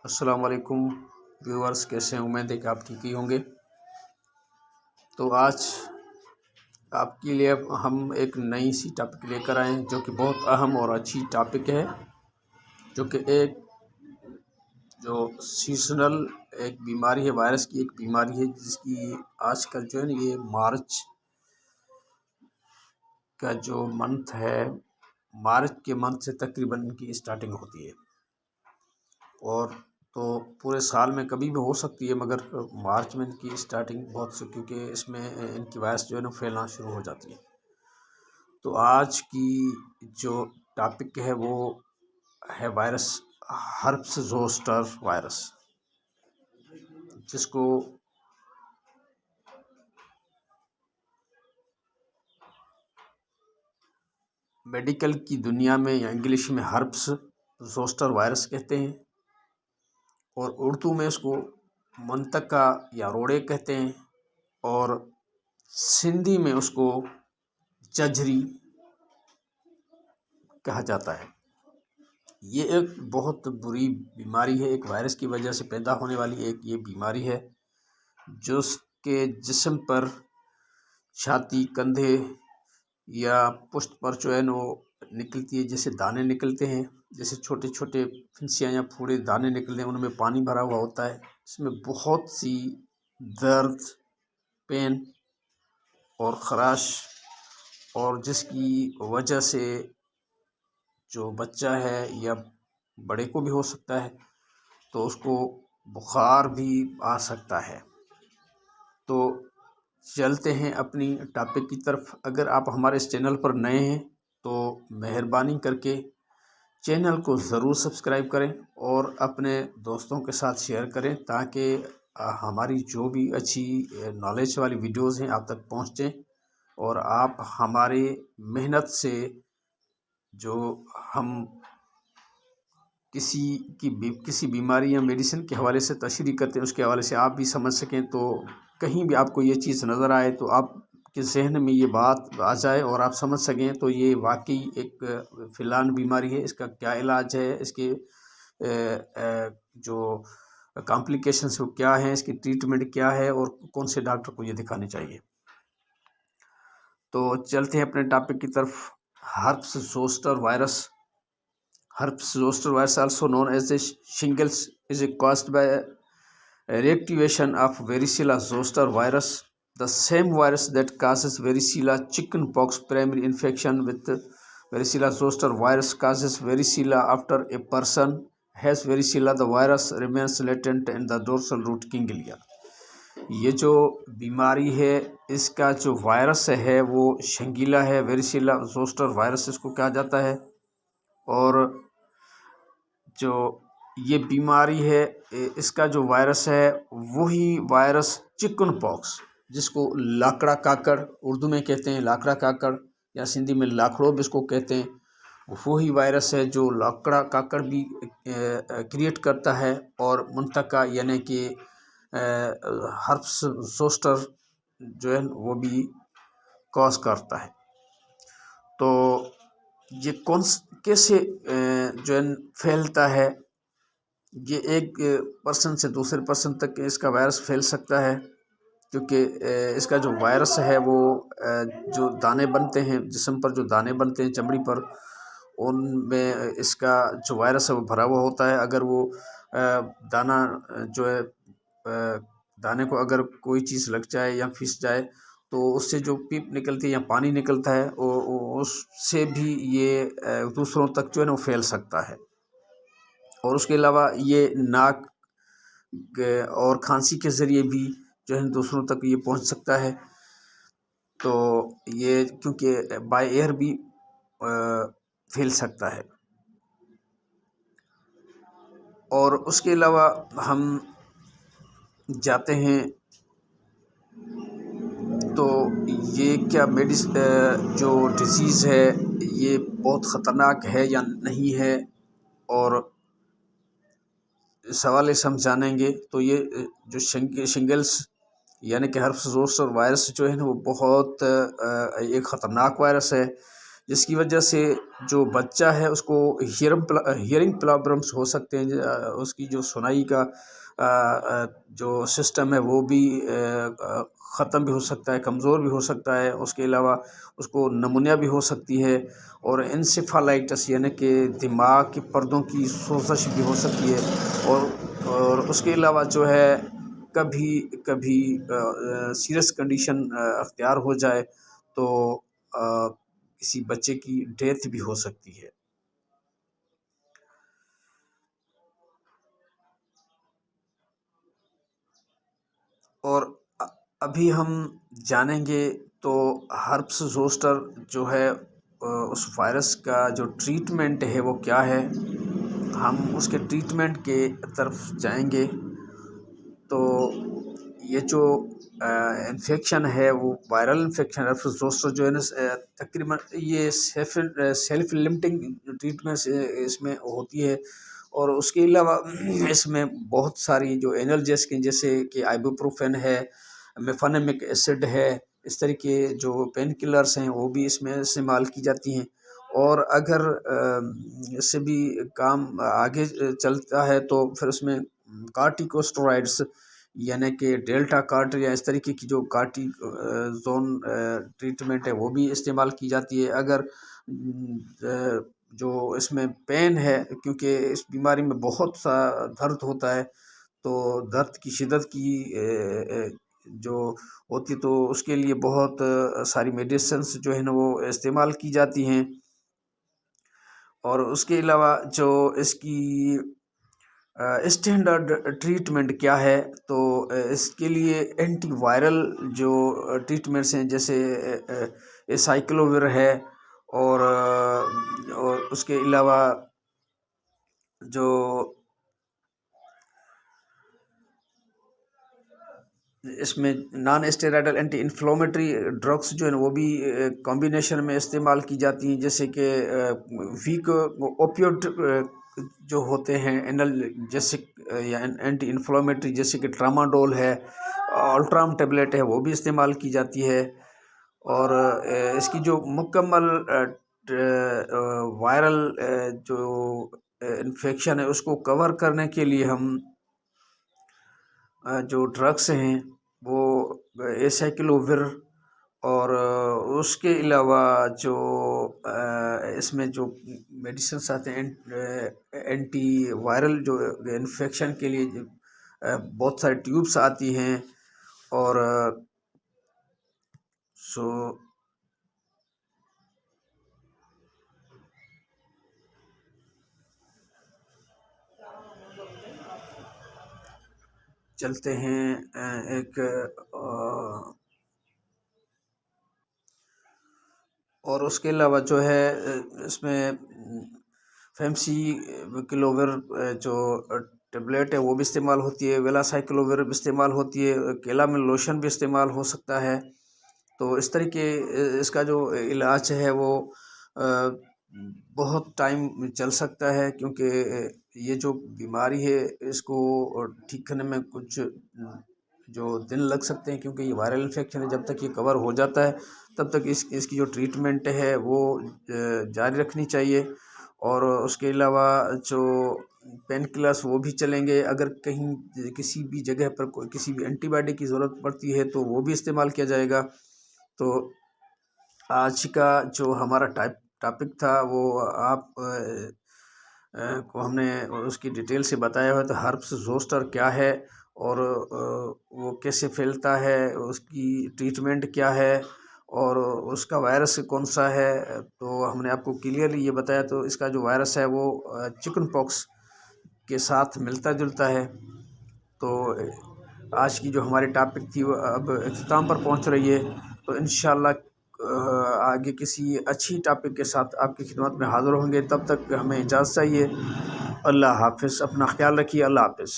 السلام علیکم ویورز، کیسے ہیں؟ امید ہے کہ آپ ٹھیک ہی ہوں گے۔ تو آج آپ کے لیے ہم ایک نئی سی ٹاپک لے کر آئے ہیں جو کہ بہت اہم اور اچھی ٹاپک ہے، جو کہ ایک جو سیزنل ایک بیماری ہے، وائرس کی ایک بیماری ہے، جس کی آج کل جو ہے نا یہ مارچ کا جو منتھ ہے، مارچ کے منتھ سے تقریباً ان کی اسٹارٹنگ ہوتی ہے، اور تو پورے سال میں کبھی بھی ہو سکتی ہے، مگر مارچ میں ان کی اسٹارٹنگ بہت سے، کیونکہ اس میں ان کی وائرس جو ہے نا پھیلنا شروع ہو جاتی ہے۔ تو آج کی جو ٹاپک ہے وہ ہے وائرس ہرپس زوسٹر وائرس، جس کو میڈیکل کی دنیا میں یا انگلش میں ہرپس زوسٹر وائرس کہتے ہیں، اور اردو میں اس کو منطقہ یا روڑے کہتے ہیں، اور سندھی میں اس کو جھجھری کہا جاتا ہے۔ یہ ایک بہت بری بیماری ہے، ایک وائرس کی وجہ سے پیدا ہونے والی ایک یہ بیماری ہے، جو اس کے جسم پر چھاتی، کندھے یا پشت پر جو ہے نا وہ نکلتی ہے، جیسے دانے نکلتے ہیں، جیسے چھوٹے چھوٹے پھنسیاں یا پھوڑے دانے نکلتے ہیں، ان میں پانی بھرا ہوا ہوتا ہے۔ اس میں بہت سی درد، پین اور خراش، اور جس کی وجہ سے جو بچہ ہے یا بڑے کو بھی ہو سکتا ہے، تو اس کو بخار بھی آ سکتا ہے۔ تو چلتے ہیں اپنی ٹاپک کی طرف۔ اگر آپ ہمارے اس چینل پر نئے ہیں تو مہربانی کر کے چینل کو ضرور سبسکرائب کریں اور اپنے دوستوں کے ساتھ شیئر کریں، تاکہ ہماری جو بھی اچھی نالج والی ویڈیوز ہیں آپ تک پہنچیں، اور آپ ہمارے محنت سے جو ہم کسی بیماری یا میڈیسن کے حوالے سے تشریح کرتے ہیں، اس کے حوالے سے آپ بھی سمجھ سکیں۔ تو کہیں بھی آپ کو یہ چیز نظر آئے تو آپ کے ذہن میں یہ بات آ جائے اور آپ سمجھ سکیں تو یہ واقعی ایک فلان بیماری ہے، اس کا کیا علاج ہے، اس کے جو کمپلیکیشنز کیا ہیں، اس کی ٹریٹمنٹ کیا ہے، اور کون سے ڈاکٹر کو یہ دکھانے چاہیے۔ تو چلتے ہیں اپنے ٹاپک کی طرف۔ Herpes zoster virus. Herpes zoster virus, also known as the shingles, is caused by a reactivation of varicella zoster virus, the same virus that causes varicella chickenpox. Primary infection with varicella zoster virus causes varicella. After a person has varicella, the virus remains latent in the dorsal root ganglia. یہ جو بیماری ہے اس کا جو virus ہے وہ شنگیلا ہے، varicella zoster virus اس کو کہا جاتا ہے، اور جو یہ بیماری ہے اس کا جو وائرس ہے وہی وائرس چکن پاکس، جس کو لاکڑا کاکڑ اردو میں کہتے ہیں، لاکڑا کاکڑ یا سندھی میں لاکڑو بھی اس کو کہتے ہیں، وہی وائرس ہے جو لاکڑا کاکڑ بھی کریٹ کرتا ہے، اور منطقہ یعنی کہ ہرپس زوسٹر جو ہے وہ بھی کاز کرتا ہے۔ تو یہ کیسے جو ہے پھیلتا ہے؟ یہ ایک پرسن سے دوسرے پرسن تک اس کا وائرس پھیل سکتا ہے، کیونکہ اس کا جو وائرس ہے وہ جو دانے بنتے ہیں جسم پر، جو دانے بنتے ہیں چمڑی پر، ان میں اس کا جو وائرس ہے وہ بھرا ہوا ہوتا ہے۔ اگر وہ دانہ جو ہے دانے کو اگر کوئی چیز لگ جائے یا پھس جائے تو اس سے جو پیپ نکلتی ہے یا پانی نکلتا ہے اس سے بھی یہ دوسروں تک جو ہے نا وہ پھیل سکتا ہے، اور اس کے علاوہ یہ ناک اور کھانسی کے ذریعے بھی جو ہے دوسروں تک یہ پہنچ سکتا ہے۔ تو یہ کیونکہ بائی ایئر بھی پھیل سکتا ہے، اور اس کے علاوہ ہم جاتے ہیں تو یہ کیا جو ڈیزیز ہے یہ بہت خطرناک ہے یا نہیں ہے، اور اس حوالے سے ہم جانیں گے۔ تو یہ جو شنگلس یعنی کہ ہرپس زوسٹر وائرس جو ہے نا وہ بہت ایک خطرناک وائرس ہے، جس کی وجہ سے جو بچہ ہے اس کو ہیئرنگ پرابلمس ہو سکتے ہیں، اس کی جو سنائی کا جو سسٹم ہے وہ بھی ختم بھی ہو سکتا ہے، کمزور بھی ہو سکتا ہے، اس کے علاوہ اس کو نمونیا بھی ہو سکتی ہے، اور انسیفالائٹس یعنی کہ دماغ کے پردوں کی سوزش بھی ہو سکتی ہے، اور اس کے علاوہ جو ہے کبھی کبھی سیریس کنڈیشن اختیار ہو جائے تو کسی بچے کی ڈیتھ بھی ہو سکتی ہے۔ اور ابھی ہم جانیں گے تو ہرپس زوسٹر جو ہے اس وائرس کا جو ٹریٹمنٹ ہے وہ کیا ہے، ہم اس کے ٹریٹمنٹ کے طرف جائیں گے۔ تو یہ جو انفیکشن ہے وہ وائرل انفیکشن ہرپس زوسٹر جو ہے نا تقریباً یہ سیلف لمٹنگ ٹریٹمنٹ اس میں ہوتی ہے، اور اس کے علاوہ اس میں بہت ساری جو انالجیسک جیسے کہ آئبوپروفین ہے، میفانمک ایسڈ ہے، اس طرح کے جو پین کلرز ہیں وہ بھی اس میں استعمال کی جاتی ہیں، اور اگر اس سے بھی کام آگے چلتا ہے تو پھر اس میں کارٹیکوسٹرائڈس یعنی کہ ڈیلٹا کارٹ یا اس طریقے کی جو کارٹی زون ٹریٹمنٹ ہے وہ بھی استعمال کی جاتی ہے۔ اگر جو اس میں پین ہے، کیونکہ اس بیماری میں بہت سا درد ہوتا ہے، تو درد کی شدت کی جو ہوتی تو اس کے لیے بہت ساری میڈیسنس جو ہے نا وہ استعمال کی جاتی ہیں، اور اس کے علاوہ جو اس کی اسٹینڈرڈ ٹریٹمنٹ کیا ہے، تو اس کے لیے اینٹی وائرل جو ٹریٹمنٹس ہیں جیسے سائیکلوویر ہے، اور اس کے علاوہ جو اس میں نان اسٹیرائڈل اینٹی انفلومیٹری ڈرگس جو ہیں وہ بھی کمبینیشن میں استعمال کی جاتی ہیں، جیسے کہ ویک اوپیوڈ جو ہوتے ہیں انالجیسک یا اینٹی انفلومیٹری جیسے کہ ٹراماڈول ہے، الٹرام ٹیبلیٹ ہے، وہ بھی استعمال کی جاتی ہے۔ اور اس کی جو مکمل وائرل جو انفیکشن ہے اس کو کور کرنے کے لیے ہم جو ڈرگس ہیں وہ ایسائکلوویر، اور اس کے علاوہ جو اس میں جو میڈیسنس آتے ہیں اینٹی وائرل جو انفیکشن کے لیے بہت سارے ٹیوبس آتی ہیں، اور چلتے ہیں ایک اور اس کے علاوہ جو ہے اس میں فیمسی کلوویر جو ٹیبلیٹ ہے وہ بھی استعمال ہوتی ہے، ویلا سائیکلوویر بھی استعمال ہوتی ہے، کیلا میں لوشن بھی استعمال ہو سکتا ہے۔ تو اس طریقے اس کا جو علاج ہے وہ بہت ٹائم چل سکتا ہے، کیونکہ یہ جو بیماری ہے اس کو ٹھیک کرنے میں کچھ جو دن لگ سکتے ہیں، کیونکہ یہ وائرل انفیکشن ہے۔ جب تک یہ کور ہو جاتا ہے تب تک اس کی جو ٹریٹمنٹ ہے وہ جاری رکھنی چاہیے، اور اس کے علاوہ جو پین کلرس وہ بھی چلیں گے۔ اگر کہیں کسی بھی جگہ پر کسی بھی اینٹی بائیوٹک کی ضرورت پڑتی ہے تو وہ بھی استعمال کیا جائے گا۔ تو آج کا جو ہمارا ٹاپک تھا وہ آپ کو ہم نے اس کی ڈیٹیل سے بتایا ہوا، تو ہرپس زوسٹر کیا ہے اور وہ کیسے پھیلتا ہے، اس کی ٹریٹمنٹ کیا ہے، اور اس کا وائرس کون سا ہے، تو ہم نے آپ کو کلیئرلی یہ بتایا۔ تو اس کا جو وائرس ہے وہ چکن پاکس کے ساتھ ملتا جلتا ہے۔ تو آج کی جو ہماری ٹاپک تھی وہ اب اختتام پر پہنچ رہی ہے، تو انشاءاللہ آگے کسی اچھی ٹاپک کے ساتھ آپ کی خدمت میں حاضر ہوں گے۔ تب تک ہمیں اجازت چاہیے۔ اللہ حافظ، اپنا خیال رکھیے، اللہ حافظ۔